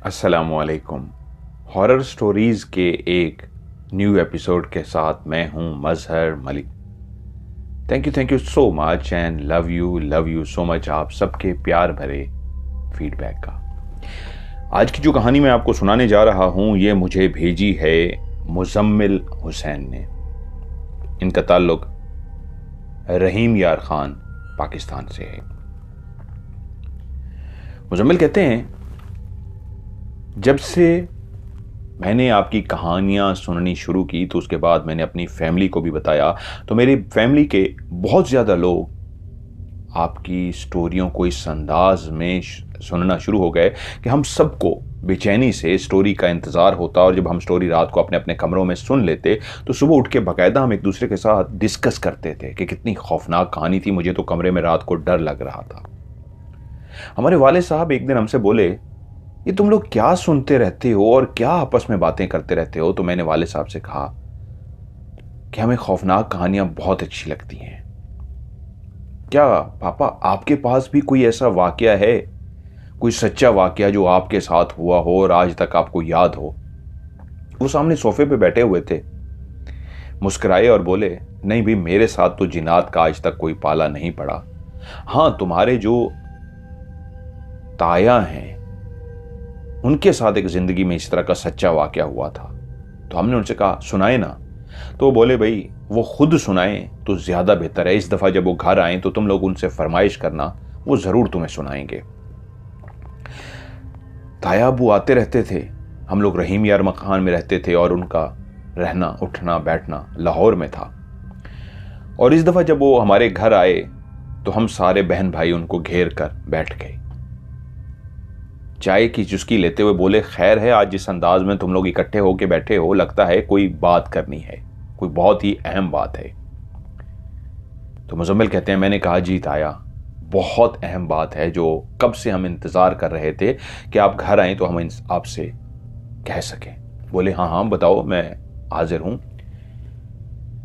अस्सलामुअलैकुम। Horror stories के एक न्यू एपिसोड के साथ मैं हूं Mazhar Malik. Thank you so much and love you so much आप सबके प्यार भरे फीडबैक का। आज की जो कहानी मैं आपको सुनाने जा रहा हूं ये मुझे भेजी है मुजम्मिल हुसैन ने। इनका ताल्लुक रहीम यार खान पाकिस्तान से है। मुजम्मिल कहते हैं, जब से मैंने आपकी कहानियाँ सुननी शुरू की तो उसके बाद मैंने अपनी फैमिली को भी बताया, तो मेरी फैमिली के बहुत ज़्यादा लोग आपकी स्टोरियों को इस अंदाज में सुनना शुरू हो गए कि हम सबको बेचैनी से स्टोरी का इंतज़ार होता। और जब हम स्टोरी रात को अपने अपने कमरों में सुन लेते तो सुबह उठ के बाकायदा हम एक दूसरे के साथ डिस्कस करते थे कि कितनी खौफनाक कहानी थी। मुझे तो कमरे में रात को डर लग रहा था। हमारे वाले साहब एक दिन हमसे बोले, ये तुम लोग क्या सुनते रहते हो और क्या आपस में बातें करते रहते हो? तो मैंने वाले साहब से कहा कि हमें खौफनाक कहानियां बहुत अच्छी लगती हैं। क्या पापा आपके पास भी कोई ऐसा वाकया है, कोई सच्चा वाकया जो आपके साथ हुआ हो और आज तक आपको याद हो? वो सामने सोफे पे बैठे हुए थे, मुस्कुराए और बोले, नहीं भी मेरे साथ तो जिन्नात का आज तक कोई पाला नहीं पड़ा। हाँ, तुम्हारे जो ताया हैं उनके साथ एक जिंदगी में इस तरह का सच्चा वाकया हुआ था। तो हमने उनसे कहा सुनाए ना। तो वो बोले, भाई वो खुद सुनाएं तो ज्यादा बेहतर है। इस दफा जब वो घर आए तो तुम लोग उनसे फरमाइश करना, वो जरूर तुम्हें सुनाएंगे। ताया अबू आते रहते थे। हम लोग रहीम यार मकान में रहते थे और उनका रहना उठना बैठना लाहौर में था। और इस दफा जब वो हमारे घर आए तो हम सारे बहन भाई उनको घेर कर बैठ गए। चाय की चुस्की लेते हुए बोले, खैर है, आज जिस अंदाज में तुम लोग इकट्ठे होके बैठे हो लगता है कोई बात करनी है, कोई बहुत ही अहम बात है। तो मुजम्मिल कहते हैं, मैंने कहा जी ताया, बहुत अहम बात है जो कब से हम इंतजार कर रहे थे कि आप घर आए तो हम आपसे कह सकें। बोले हाँ हाँ बताओ, मैं हाजिर हूं।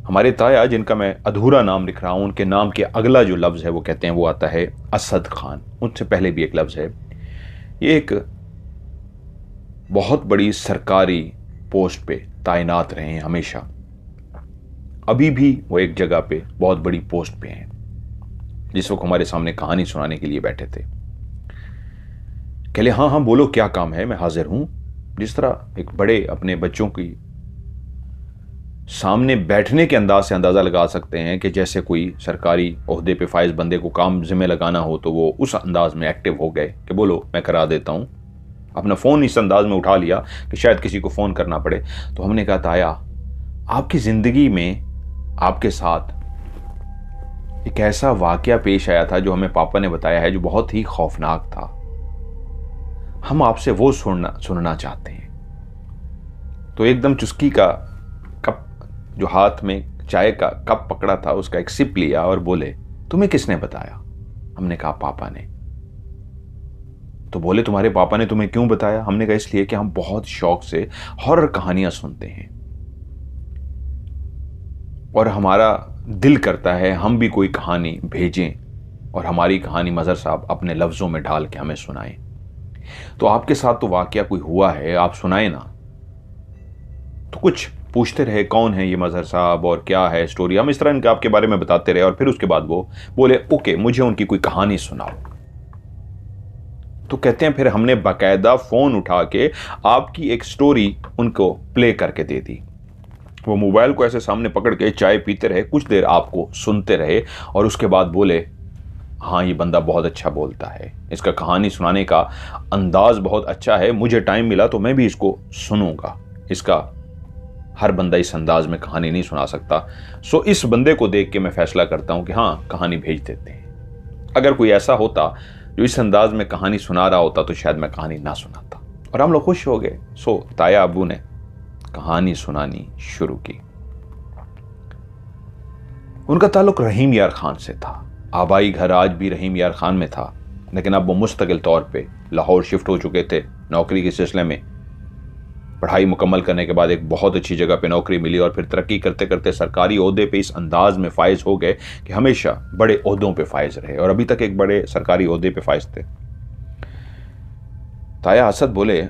हमारे ताया, जिनका मैं अधूरा नाम लिख रहा हूं, उनके नाम के अगला जो लफ्ज है वो कहते हैं वो आता है असद खान। उनसे पहले भी एक लफ्ज है। ये एक बहुत बड़ी सरकारी पोस्ट पे तैनात रहे हैं हमेशा। अभी भी वो एक जगह पे बहुत बड़ी पोस्ट पे हैं। जिस वक्त हमारे सामने कहानी सुनाने के लिए बैठे थे, कहले हाँ हाँ बोलो क्या काम है, मैं हाजिर हूं। जिस तरह एक बड़े अपने बच्चों की सामने बैठने के अंदाज से अंदाजा लगा सकते हैं कि जैसे कोई सरकारी ओहदे पे फाइज बंदे को काम जिम्मे लगाना हो, तो वो उस अंदाज में एक्टिव हो गए कि बोलो मैं करा देता हूं। अपना फोन इस अंदाज में उठा लिया कि शायद किसी को फोन करना पड़े। तो हमने कहा, ताया आपकी जिंदगी में आपके साथ एक ऐसा वाकया पेश आया था जो हमें पापा ने बताया है, जो बहुत ही खौफनाक था। हम आपसे वो सुनना चाहते हैं। तो एकदम चुस्की का कप जो हाथ में चाय का कप पकड़ा था उसका एक सिप लिया और बोले, तुम्हें किसने बताया? हमने कहा पापा ने। तो बोले, तुम्हारे पापा ने तुम्हें क्यों बताया? हमने कहा इसलिए कि हम बहुत शौक से हॉरर कहानियां सुनते हैं और हमारा दिल करता है हम भी कोई कहानी भेजें और हमारी कहानी मजहर साहब अपने लफ्जों में ढाल के हमें सुनाएं। तो आपके साथ तो वाकया कोई हुआ है, आप सुनाए ना। तो कुछ पूछते रहे, कौन है ये मजहर साहब और क्या है स्टोरी। हम इस तरह इनके आपके बारे में बताते रहे और फिर उसके बाद वो बोले, ओके मुझे उनकी कोई कहानी सुनाओ। तो कहते हैं फिर हमने बाकायदा फोन उठा के आपकी एक स्टोरी उनको प्ले करके दे दी। वो मोबाइल को ऐसे सामने पकड़ के चाय पीते रहे, कुछ देर आपको सुनते रहे और उसके बाद बोले, हाँ ये बंदा बहुत अच्छा बोलता है, इसका कहानी सुनाने का अंदाज बहुत अच्छा है, मुझे टाइम मिला तो मैं भी इसको सुनूंगा। इसका हर बंदा इस अंदाज में कहानी नहीं सुना सकता। सो इस बंदे को देख के मैं फैसला करता हूं कि हाँ कहानी भेज देते हैं। अगर कोई ऐसा होता जो इस अंदाज में कहानी सुना रहा होता तो शायद मैं कहानी ना सुनाता। और हम लोग खुश हो गए। सो ताया अब्बू ने कहानी सुनानी शुरू की। उनका ताल्लुक रहीम यार खान से था। आबाई घर आज भी रहीम यार खान में था, लेकिन अब वो मुस्तकिल तौर पे लाहौर शिफ्ट हो चुके थे नौकरी के सिलसिले में। पढ़ाई मुकम्मल करने के बाद एक बहुत अच्छी जगह पे नौकरी मिली और फिर तरक्की करते करते सरकारी ओहदे पे इस अंदाज में फाइज हो गए कि हमेशा बड़े ओहदों पे फाइज रहे और अभी तक एक बड़े सरकारी ओहदे पे फाइज थे। ताया असद बोले,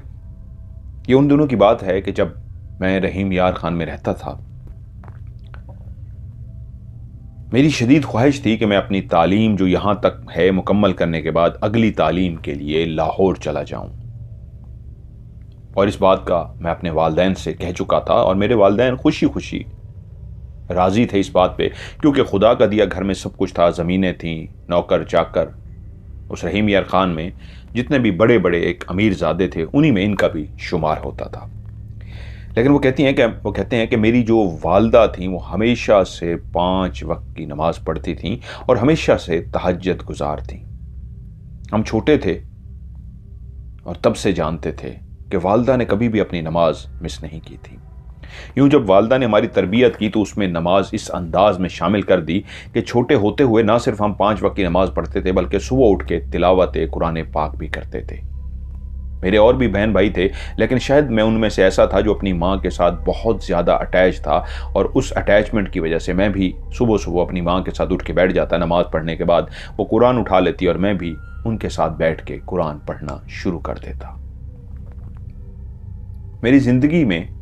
ये उन दिनों की बात है कि जब मैं रहीम यार खान में रहता था। मेरी शदीद ख्वाहिश थी कि मैं अपनी तालीम जो यहाँ तक है मुकम्मल करने के बाद अगली तालीम के लिए लाहौर चला जाऊँ। और इस बात का मैं अपने वालिदैन से कह चुका था और मेरे वालिदैन खुशी खुशी राज़ी थे इस बात पे, क्योंकि खुदा का दिया घर में सब कुछ था, ज़मीनें थीं, नौकर चाकर। उस रहीम यार खान में जितने भी बड़े बड़े एक अमीरजादे थे उन्हीं में इनका भी शुमार होता था। लेकिन वो कहते हैं कि मेरी जो वालदा थी वो हमेशा से 5 वक्त की नमाज पढ़ती थीं और हमेशा से तहज्जुद गुजार थीं। हम छोटे थे और तब से जानते थे कि वालदा ने कभी भी अपनी नमाज मिस नहीं की थी। यूं जब वालदा ने हमारी तरबियत की तो उसमें नमाज इस अंदाज में शामिल कर दी कि छोटे होते हुए ना सिर्फ हम 5 वक्त की नमाज पढ़ते थे बल्कि सुबह उठ के तिलावत कुरान पाक भी करते थे। मेरे और भी बहन भाई थे, लेकिन शायद मैं उनमें से ऐसा था जो अपनी माँ के साथ बहुत ज़्यादा अटैच था और उस अटैचमेंट की वजह से मैं भी सुबह सुबह अपनी माँ के साथ उठ के बैठ जाता। नमाज पढ़ने के बाद वो कुरान उठा लेती और मैं भी उनके साथ बैठ के कुरान पढ़ना शुरू कर देता। मेरी ज़िंदगी में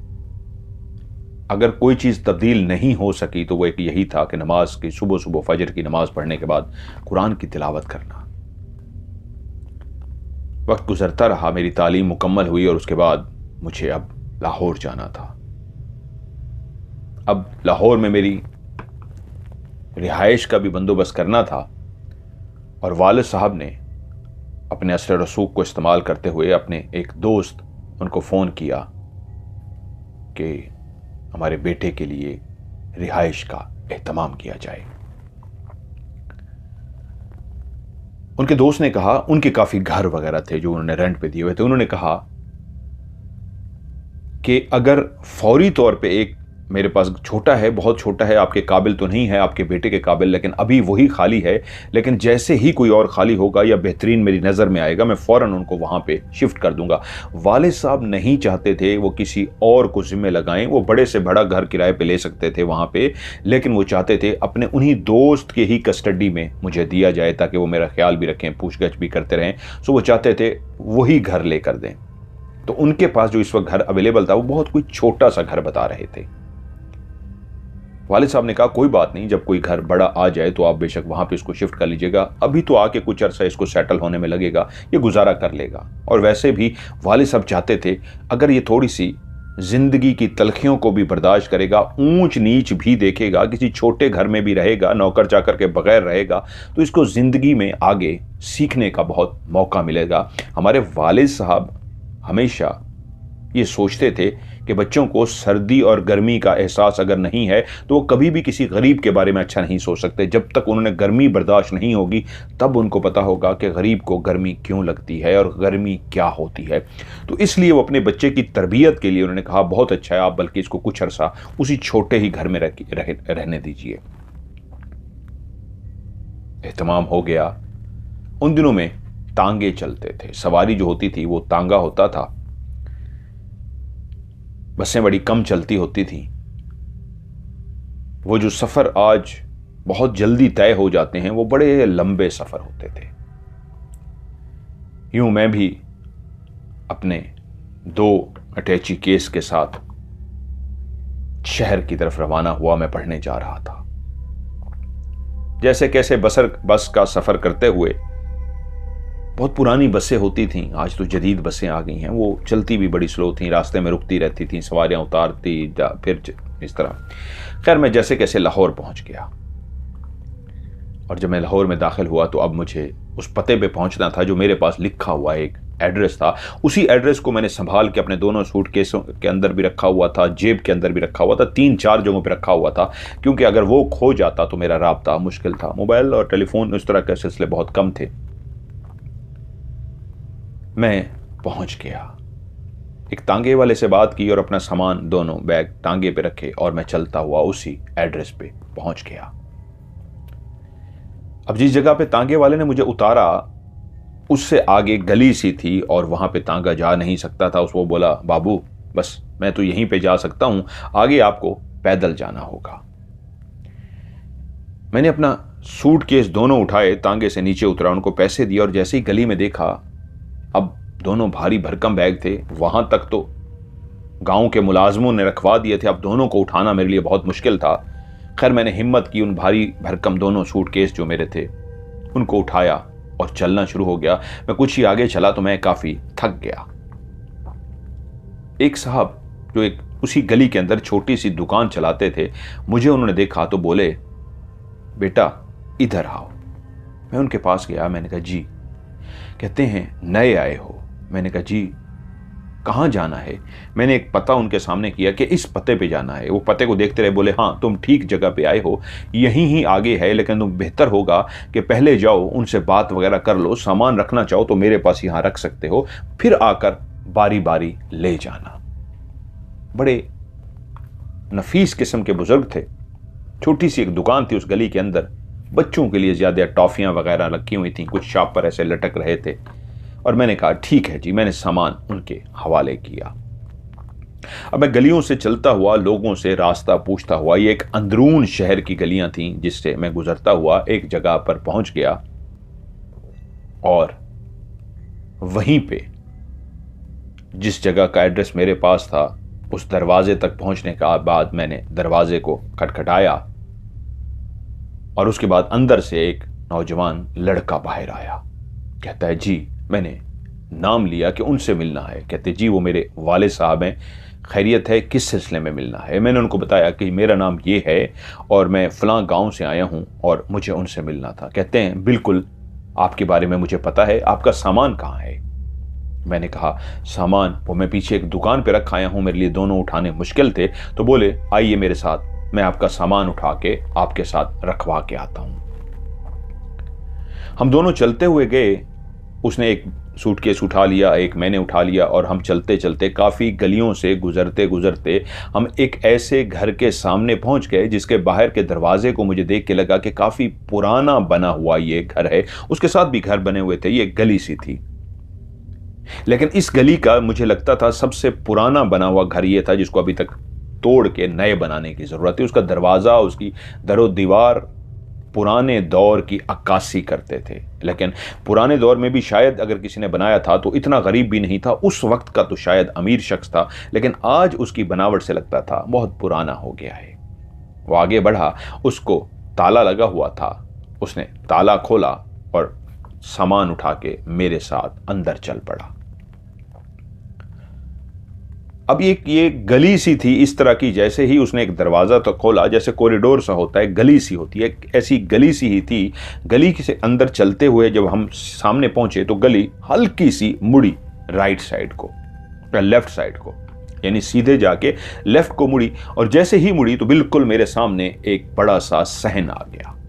अगर कोई चीज़ तब्दील नहीं हो सकी तो वो एक यही था कि नमाज की सुबह सुबह फजर की नमाज पढ़ने के बाद कुरान की तिलावत करना। वक्त गुजरता रहा, मेरी तालीम मुकम्मल हुई और उसके बाद मुझे अब लाहौर जाना था। अब लाहौर में मेरी रिहाइश का भी बंदोबस्त करना था और वालिद साहब ने अपने असर रसूख को इस्तेमाल करते हुए अपने एक दोस्त उनको फ़ोन किया कि हमारे बेटे के लिए रिहाइश का एहतमाम किया जाए। उनके दोस्त ने कहा, उनके काफ़ी घर वगैरह थे जो उन्होंने रेंट पे दिए हुए थे, उन्होंने कहा कि अगर फौरी तौर पे एक मेरे पास छोटा है, बहुत छोटा है, आपके काबिल तो नहीं है, आपके बेटे के काबिल, लेकिन अभी वही खाली है, लेकिन जैसे ही कोई और खाली होगा या बेहतरीन मेरी नज़र में आएगा मैं फ़ौरन उनको वहाँ पे शिफ्ट कर दूंगा। वालिद साहब नहीं चाहते थे वो किसी और को ज़िम्मे लगाएं, वो बड़े से बड़ा घर किराए पे ले सकते थे वहाँ पे, लेकिन वो चाहते थे अपने उन्हीं दोस्त के ही कस्टडी में मुझे दिया जाए ताकि वो मेरा ख्याल भी रखें, पूछगछ भी करते रहें। सो वो चाहते थे वही घर लेकर दें। तो उनके पास जो इस वक्त घर अवेलेबल था वो बहुत कोई छोटा सा घर बता रहे थे। वालिद साहब ने कहा कोई बात नहीं, जब कोई घर बड़ा आ जाए तो आप बेशक वहां पे इसको शिफ्ट कर लीजिएगा, अभी तो आके कुछ अरसा इसको सेटल होने में लगेगा, ये गुजारा कर लेगा। और वैसे भी वालिद साहब चाहते थे अगर ये थोड़ी सी जिंदगी की तलखियों को भी बर्दाश्त करेगा, ऊंच नीच भी देखेगा, किसी छोटे घर में भी रहेगा, नौकर चाकर के बगैर रहेगा, तो इसको जिंदगी में आगे सीखने का बहुत मौका मिलेगा। हमारे वालिद साहब हमेशा ये सोचते थे कि बच्चों को सर्दी और गर्मी का एहसास अगर नहीं है तो वो कभी भी किसी गरीब के बारे में अच्छा नहीं सोच सकते। जब तक उन्होंने गर्मी बर्दाश्त नहीं होगी तब उनको पता होगा कि गरीब को गर्मी क्यों लगती है और गर्मी क्या होती है। तो इसलिए वो अपने बच्चे की तरबियत के लिए उन्होंने कहा बहुत अच्छा है, आप बल्कि इसको कुछ अरसा उसी छोटे ही घर में रहने दीजिए। एहतमाम हो गया। उन दिनों में तांगे चलते थे, सवारी जो होती थी वो तांगा होता था, बसें बड़ी कम चलती होती थी। वो जो सफ़र आज बहुत जल्दी तय हो जाते हैं वो बड़े लंबे सफ़र होते थे। यूं मैं भी अपने 2 अटैची केस के साथ शहर की तरफ रवाना हुआ। मैं पढ़ने जा रहा था। जैसे कैसे बस का सफ़र करते हुए, बहुत पुरानी बसें होती थीं, आज तो जदीद बसें आ गई हैं, वो चलती भी बड़ी स्लो थीं, रास्ते में रुकती रहती थीं, सवारियां उतारती फिर इस तरह। खैर मैं जैसे कैसे लाहौर पहुंच गया और जब मैं लाहौर में दाखिल हुआ तो अब मुझे उस पते पे पहुंचना था जो मेरे पास लिखा हुआ एक एड्रेस था। उसी एड्रेस को मैंने संभाल के अपने दोनों सूटकेसों के अंदर भी रखा हुआ था, जेब के अंदर भी रखा हुआ था, 3-4 जगहों पे रखा हुआ था, क्योंकि अगर वो खो जाता तो मेरा राब्ता मुश्किल था। मोबाइल और टेलीफोन इस तरह के सिलसिले बहुत कम थे। मैं पहुंच गया, एक तांगे वाले से बात की और अपना सामान दोनों बैग तांगे पे रखे और मैं चलता हुआ उसी एड्रेस पे पहुंच गया। अब जिस जगह पे तांगे वाले ने मुझे उतारा उससे आगे गली सी थी और वहां पे तांगा जा नहीं सकता था। उसको बोला बाबू बस मैं तो यहीं पे जा सकता हूं, आगे आपको पैदल जाना होगा। मैंने अपना सूटकेस दोनों उठाए, तांगे से नीचे उतरा, उनको पैसे दिए और जैसे ही गली में देखा, अब दोनों भारी भरकम बैग थे, वहां तक तो गांव के मुलाजमों ने रखवा दिए थे। अब दोनों को उठाना मेरे लिए बहुत मुश्किल था। खैर मैंने हिम्मत की, उन भारी भरकम दोनों सूटकेस जो मेरे थे उनको उठाया और चलना शुरू हो गया। मैं कुछ ही आगे चला तो मैं काफी थक गया। एक साहब जो एक उसी गली के अंदर छोटी सी दुकान चलाते थे, मुझे उन्होंने देखा तो बोले, बेटा इधर आओ। मैं उनके पास गया। मैंने कहा जी। कहते हैं नए आए हो? मैंने कहा जी। कहाँ जाना है? मैंने एक पता उनके सामने किया कि इस पते पे जाना है। वो पते को देखते रहे, बोले हाँ तुम ठीक जगह पे आए हो, यहीं ही आगे है, लेकिन तुम बेहतर होगा कि पहले जाओ, उनसे बात वगैरह कर लो, सामान रखना चाहो तो मेरे पास यहाँ रख सकते हो, फिर आकर बारी बारी ले जाना। बड़े नफीस किस्म के बुजुर्ग थे। छोटी सी एक दुकान थी उस गली के अंदर, बच्चों के लिए ज्यादा टॉफियां वगैरह रखी हुई थी, कुछ शॉप पर ऐसे लटक रहे थे। और मैंने कहा ठीक है जी। मैंने सामान उनके हवाले किया। अब मैं गलियों से चलता हुआ लोगों से रास्ता पूछता हुआ, ये एक अंदरून शहर की गलियां थीं जिससे मैं गुजरता हुआ एक जगह पर पहुंच गया। और वहीं पे जिस जगह का एड्रेस मेरे पास था, उस दरवाजे तक पहुंचने का बाद मैंने दरवाजे को खटखटाया और उसके बाद अंदर से एक नौजवान लड़का बाहर आया। कहता है जी। मैंने नाम लिया कि उनसे मिलना है। कहते जी वो मेरे वाले साहब हैं, खैरियत है, किस सिलसिले में मिलना है? मैंने उनको बताया कि मेरा नाम ये है और मैं फलां गांव से आया हूं और मुझे उनसे मिलना था। कहते हैं बिल्कुल आपके बारे में मुझे पता है, आपका सामान कहाँ है? मैंने कहा सामान वो मैं पीछे एक दुकान पे रख आया हूं, मेरे लिए दोनों उठाने मुश्किल थे। तो बोले आइए मेरे साथ, मैं आपका सामान उठा के आपके साथ रखवा के आता हूं। हम दोनों चलते हुए गए। उसने एक सूटकेस उठा लिया, एक मैंने उठा लिया, और हम चलते चलते काफ़ी गलियों से गुजरते गुजरते हम एक ऐसे घर के सामने पहुंच गए जिसके बाहर के दरवाजे को मुझे देख के लगा कि काफ़ी पुराना बना हुआ ये घर है। उसके साथ भी घर बने हुए थे, ये गली सी थी, लेकिन इस गली का मुझे लगता था सबसे पुराना बना हुआ घर ये था जिसको अभी तक तोड़ के नए बनाने की ज़रूरत है। उसका दरवाज़ा, उसकी दरो दीवार पुराने दौर की अक्कासी करते थे, लेकिन पुराने दौर में भी शायद अगर किसी ने बनाया था तो इतना गरीब भी नहीं था। उस वक्त का तो शायद अमीर शख्स था, लेकिन आज उसकी बनावट से लगता था बहुत पुराना हो गया है। वो आगे बढ़ा, उसको ताला लगा हुआ था। उसने ताला खोला और सामान उठा के मेरे साथ अंदर चल पड़ा। अब ये गली सी थी इस तरह की, जैसे ही उसने एक दरवाज़ा तो खोला, जैसे कॉरिडोर सा होता है, गली सी होती है, ऐसी गली सी ही थी। गली से अंदर चलते हुए जब हम सामने पहुंचे तो गली हल्की सी मुड़ी राइट साइड को या लेफ्ट साइड को, यानी सीधे जाके लेफ्ट को मुड़ी। और जैसे ही मुड़ी तो बिल्कुल मेरे सामने एक बड़ा सा सहन आ गया।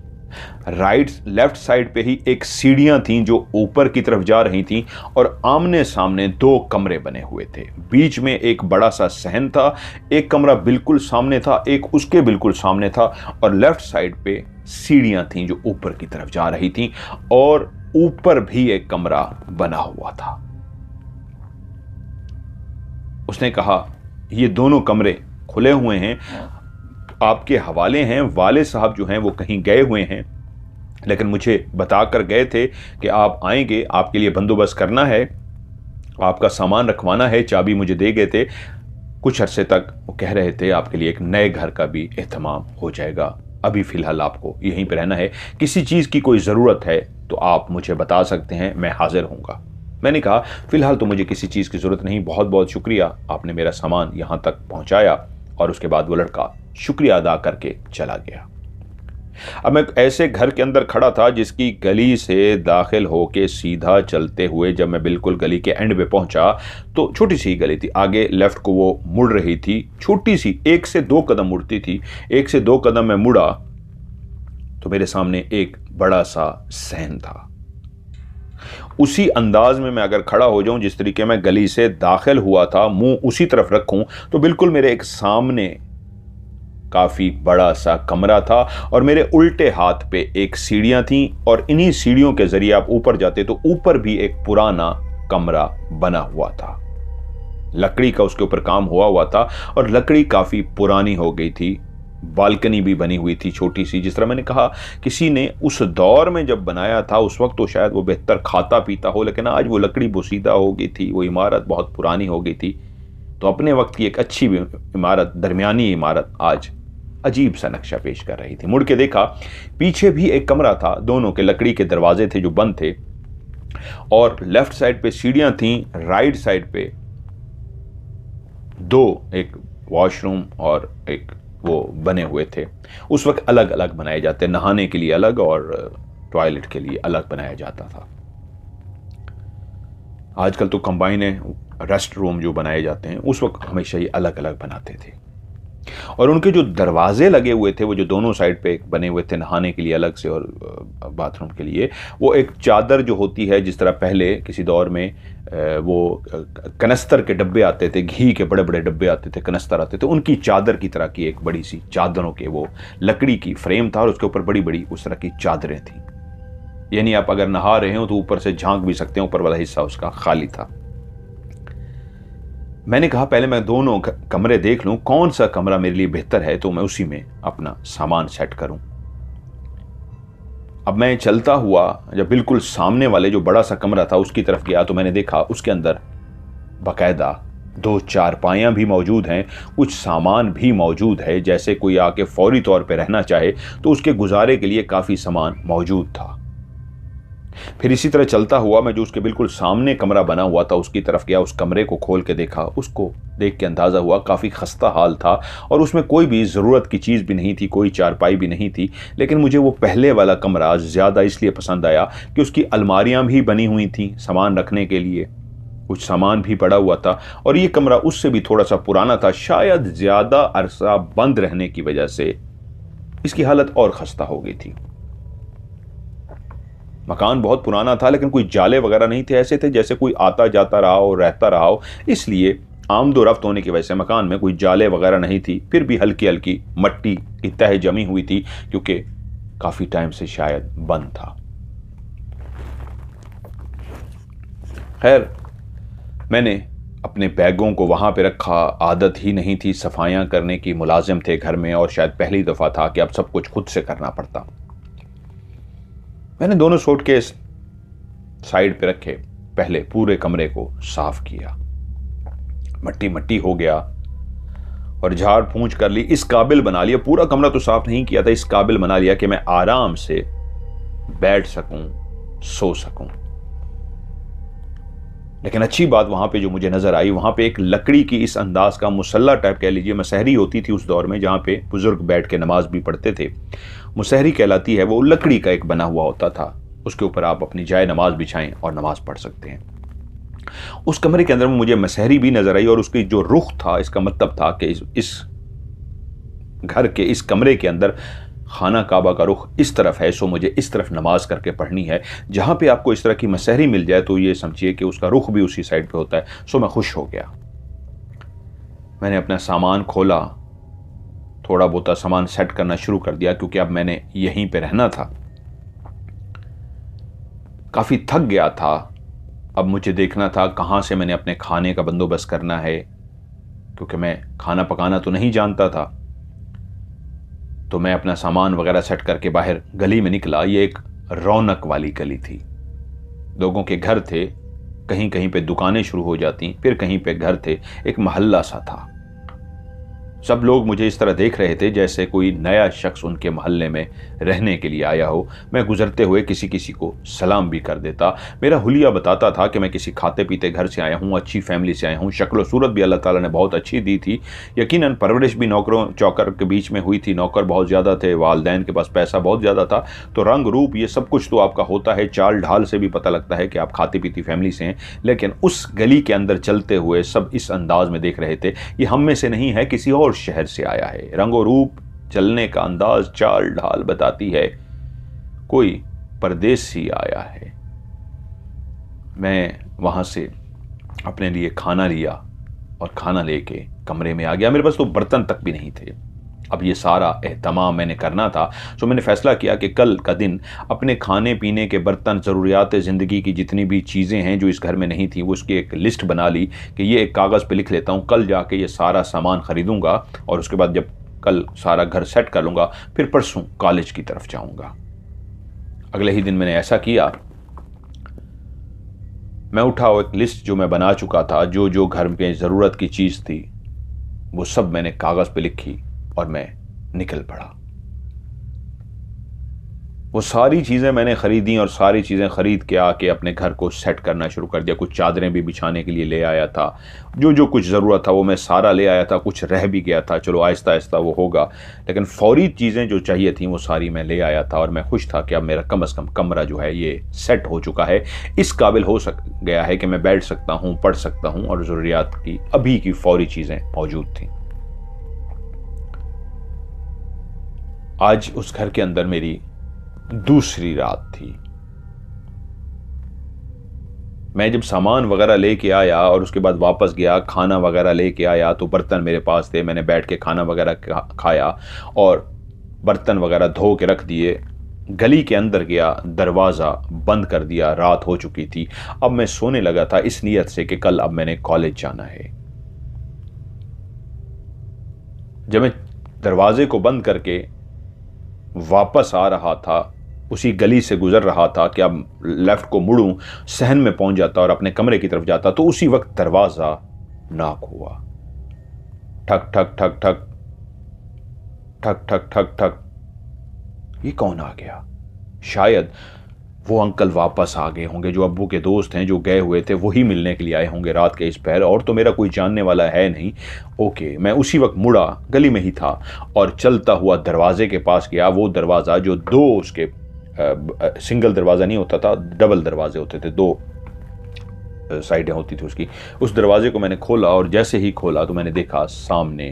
राइट लेफ्ट साइड पे ही एक सीढ़ियां थीं जो ऊपर की तरफ जा रही थीं, और आमने सामने दो कमरे बने हुए थे। बीच में एक बड़ा सा सहन था, एक कमरा बिल्कुल सामने था, एक उसके बिल्कुल सामने था, और लेफ्ट साइड पे सीढ़ियां थीं जो ऊपर की तरफ जा रही थीं, और ऊपर भी एक कमरा बना हुआ था। उसने कहा ये दोनों कमरे खुले हुए हैं, आपके हवाले हैं। वाले साहब जो हैं वो कहीं गए हुए हैं, लेकिन मुझे बताकर गए थे कि आप आएंगे, आपके लिए बंदोबस्त करना है, आपका सामान रखवाना है। चाबी मुझे दे गए थे। कुछ अरसे तक वो कह रहे थे आपके लिए एक नए घर का भी एहतमाम हो जाएगा, अभी फ़िलहाल आपको यहीं पर रहना है, किसी चीज़ की कोई ज़रूरत है तो आप मुझे बता सकते हैं, मैं हाजिर हूँगा। मैंने कहा फ़िलहाल तो मुझे किसी चीज़ की ज़रूरत नहीं, बहुत बहुत शुक्रिया, आपने मेरा सामान यहाँ तक पहुँचाया। और उसके बाद वो लड़का शुक्रिया अदा करके चला गया। अब मैं ऐसे घर के अंदर खड़ा था जिसकी गली से दाखिल होके सीधा चलते हुए जब मैं बिल्कुल गली के एंड पे पहुंचा तो छोटी सी गली थी, आगे लेफ्ट को वो मुड़ रही थी, छोटी सी 1 से 2 कदम मुड़ती थी। 1 से 2 कदम मैं मुड़ा तो मेरे सामने एक बड़ा सा सहन था। उसी अंदाज में मैं अगर खड़ा हो जाऊं जिस तरीके मैं गली से दाखिल हुआ था, मुंह उसी तरफ रखूं तो बिल्कुल मेरे एक सामने काफी बड़ा सा कमरा था, और मेरे उल्टे हाथ पे एक सीढ़ियां थीं, और इन्हीं सीढ़ियों के जरिए आप ऊपर जाते तो ऊपर भी एक पुराना कमरा बना हुआ था। लकड़ी का उसके ऊपर काम हुआ था, और लकड़ी काफी पुरानी हो गई थी। बालकनी भी बनी हुई थी छोटी सी, जिस तरह मैंने कहा किसी ने उस दौर में जब बनाया था उस वक्त तो शायद वो बेहतर खाता पीता हो, लेकिन आज वो लकड़ी बोसीदा हो गई थी, वो इमारत बहुत पुरानी हो गई थी। तो अपने वक्त की एक अच्छी इमारत, दरमियानी इमारत, आज अजीब सा नक्शा पेश कर रही थी। मुड़ के देखा, पीछे भी एक कमरा था, दोनों के लकड़ी के दरवाजे थे जो बंद थे, और लेफ्ट साइड पे सीढ़ियां थीं, राइट साइड पे दो, एक वॉशरूम और एक वो बने हुए थे। उस वक्त अलग अलग बनाए जाते, नहाने के लिए अलग और टॉयलेट के लिए अलग बनाया जाता था। आजकल तो कंबाइन रेस्ट रूम जो बनाए जाते हैं, उस वक्त हमेशा ये अलग अलग बनाते थे। और उनके जो दरवाजे लगे हुए थे, वो जो दोनों साइड पे बने हुए थे, नहाने के लिए अलग से और बाथरूम के लिए, वो एक चादर जो होती है, जिस तरह पहले किसी दौर में वो कनस्तर के डब्बे आते थे, घी के बड़े बड़े डब्बे आते थे, कनस्तर आते थे, उनकी चादर की तरह की एक बड़ी सी चादरों के वो लकड़ी की फ्रेम था और उसके ऊपर बड़ी बड़ी उस तरह की चादरें थी। यानी आप अगर नहा रहे हो तो ऊपर से झांक भी सकते हैं, ऊपर वाला हिस्सा उसका खाली था। मैंने कहा पहले मैं दोनों कमरे देख लूं, कौन सा कमरा मेरे लिए बेहतर है तो मैं उसी में अपना सामान सेट करूं। अब मैं चलता हुआ जब बिल्कुल सामने वाले जो बड़ा सा कमरा था उसकी तरफ गया तो मैंने देखा उसके अंदर बाकायदा 2 चारपाइयां भी मौजूद हैं, कुछ सामान भी मौजूद है, जैसे कोई आके फौरी तौर पे रहना चाहे तो उसके गुजारे के लिए काफ़ी सामान मौजूद था। फिर इसी तरह चलता हुआ मैं जो उसके बिल्कुल सामने कमरा बना हुआ था उसकी तरफ गया, उस कमरे को खोल के देखा, उसको देख के अंदाज़ा हुआ काफ़ी खस्ता हाल था और उसमें कोई भी ज़रूरत की चीज़ भी नहीं थी, कोई चारपाई भी नहीं थी। लेकिन मुझे वो पहले वाला कमरा ज़्यादा इसलिए पसंद आया कि उसकी अलमारियाँ भी बनी हुई थी सामान रखने के लिए, कुछ सामान भी पड़ा हुआ था, और ये कमरा उससे भी थोड़ा सा पुराना था, शायद ज़्यादा अरसा बंद रहने की वजह से इसकी हालत और खस्ता हो गई थी। मकान बहुत पुराना था लेकिन कोई जाले वगैरह नहीं थे, ऐसे थे जैसे कोई आता जाता रहा हो, रहता रहा हो, इसलिए आमदोरफ्त होने की वजह से मकान में कोई जाले वगैरह नहीं थी। फिर भी हल्की हल्की मट्टी की तह जमी हुई थी क्योंकि काफी टाइम से शायद बंद था। खैर, मैंने अपने बैगों को वहां पे रखा, आदत ही नहीं थी सफाइयां करने की, मुलाजिम थे घर में और शायद पहली दफा था कि अब सब कुछ खुद से करना पड़ता। मैंने दोनों सूटकेस साइड पे रखे, पहले पूरे कमरे को साफ किया, मट्टी मट्टी हो गया और झाड़ पूंछ कर ली, इस काबिल बना लिया, पूरा कमरा तो साफ नहीं किया था, इस काबिल बना लिया कि मैं आराम से बैठ सकूं, सो सकूं। लेकिन अच्छी बात वहां पे जो मुझे नजर आई, वहां पे एक लकड़ी की इस अंदाज का मुसल्ला टाइप कह लीजिए, मसहरी होती थी उस दौर में जहां पे बुजुर्ग बैठ के नमाज भी पढ़ते थे, मुसहरी कहलाती है, वो लकड़ी का एक बना हुआ होता था, उसके ऊपर आप अपनी जाए नमाज बिछाएं और नमाज पढ़ सकते हैं। उस कमरे के अंदर मुझे मसहरी भी नजर आई और उसकी जो रुख था, इसका मतलब था कि इस घर के इस कमरे के अंदर खाना काबा का रुख इस तरफ है, सो मुझे इस तरफ नमाज करके पढ़नी है। जहां पे आपको इस तरह की मसहरी मिल जाए तो ये समझिए कि उसका रुख भी उसी साइड पे होता है। सो मैं खुश हो गया। मैंने अपना सामान खोला, थोड़ा बहुत सामान सेट करना शुरू कर दिया क्योंकि अब मैंने यहीं पे रहना था। काफी थक गया था, अब मुझे देखना था कहां से मैंने अपने खाने का बंदोबस्त करना है, क्योंकि मैं खाना पकाना तो नहीं जानता था। तो मैं अपना सामान वगैरह सेट करके बाहर गली में निकला। ये एक रौनक वाली गली थी, लोगों के घर थे, कहीं कहीं पे दुकानें शुरू हो जाती, फिर कहीं पे घर थे, एक मोहल्ला सा था। सब लोग मुझे इस तरह देख रहे थे जैसे कोई नया शख्स उनके मोहल्ले में रहने के लिए आया हो। मैं गुजरते हुए किसी किसी को सलाम भी कर देता। मेरा हुलिया बताता था कि मैं किसी खाते पीते घर से आया हूँ, अच्छी फैमिली से आया हूँ। शक्ल सूरत भी अल्लाह ताला ने बहुत अच्छी दी थी। यकीनन परवरिश भी नौकरों चौकर के बीच में हुई थी, नौकर बहुत ज़्यादा थे, वालदैन के पास पैसा बहुत ज़्यादा था, तो रंग रूप ये सब कुछ तो आपका होता है, चाल ढाल से भी पता लगता है कि आप खाती पीती फैमिली से हैं। लेकिन उस गली के अंदर चलते हुए सब इस अंदाज में देख रहे थे, ये हम में से नहीं है, किसी और शहर से आया है। रंगो रूप, चलने का अंदाज, चाल ढाल बताती है कोई परदेसी आया है। मैं वहां से अपने लिए खाना लिया और खाना लेके कमरे में आ गया। मेरे पास तो बर्तन तक भी नहीं थे। अब ये सारा एहतमाम मैंने करना था, तो मैंने फैसला किया कि कल का दिन अपने खाने पीने के बर्तन, ज़रूरियात ज़िंदगी की जितनी भी चीज़ें हैं जो इस घर में नहीं थी, वो उसकी एक लिस्ट बना ली कि ये एक कागज़ पे लिख लेता हूँ, कल जाके ये सारा सामान ख़रीदूँगा और उसके बाद जब कल सारा घर सेट कर लूँगा फिर परसों कॉलेज की तरफ जाऊँगा। अगले ही दिन मैंने ऐसा किया। मैं उठा और एक लिस्ट जो मैं बना चुका था, जो जो घर में ज़रूरत की चीज़ थी, वो सब मैंने कागज़ पे लिखी और मैं निकल पड़ा। वो सारी चीज़ें मैंने ख़रीदी और सारी चीज़ें ख़रीद के आके अपने घर को सेट करना शुरू कर दिया। कुछ चादरें भी बिछाने के लिए ले आया था, जो जो कुछ ज़रूरत था वो मैं सारा ले आया था। कुछ रह भी गया था, चलो आहिस्ता आहिस्ता वो होगा, लेकिन फ़ौरी चीज़ें जो चाहिए थी वो सारी मैं ले आया था। और मैं खुश था कि अब मेरा कम से कम कमरा जो है ये सेट हो चुका है, इस काबिल हो गया है कि मैं बैठ सकता हूँ, पढ़ सकता हूँ और ज़रूरियात की अभी की फ़ौरी चीज़ें मौजूद थीं। आज उस घर के अंदर मेरी दूसरी रात थी। मैं जब सामान वगैरह लेके आया और उसके बाद वापस गया, खाना वगैरह लेके आया, तो बर्तन मेरे पास थे। मैंने बैठ के खाना वगैरह खाया और बर्तन वगैरह धो के रख दिए। गली के अंदर गया, दरवाज़ा बंद कर दिया। रात हो चुकी थी। अब मैं सोने लगा था इस नीयत से कि कल अब मैंने कॉलेज जाना है। जब मैं दरवाजे को बंद करके वापस आ रहा था, उसी गली से गुजर रहा था कि अब लेफ्ट को मुड़ूं, सहन में पहुंच जाता और अपने कमरे की तरफ जाता, तो उसी वक्त दरवाजा नॉक हुआ। ठक ठक ठक ठक ठक ठक ठक ठक। ये कौन आ गया? शायद वो अंकल वापस आ गए होंगे, जो अब्बू के दोस्त हैं, जो गए हुए थे, वही मिलने के लिए आए होंगे रात के इस पहर। और तो मेरा कोई जानने वाला है नहीं। ओके, मैं उसी वक्त मुड़ा, गली में ही था और चलता हुआ दरवाजे के पास गया। वो दरवाज़ा जो दो उसके सिंगल दरवाज़ा नहीं होता था, डबल दरवाजे होते थे, दो साइडें होती थी उसकी। उस दरवाजे को मैंने खोला और जैसे ही खोला तो मैंने देखा सामने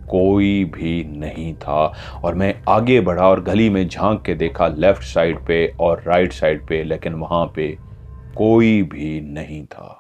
कोई भी नहीं था। और मैं आगे बढ़ा और गली में झांक के देखा लेफ्ट साइड पे और राइट साइड पे, लेकिन वहाँ पे कोई भी नहीं था।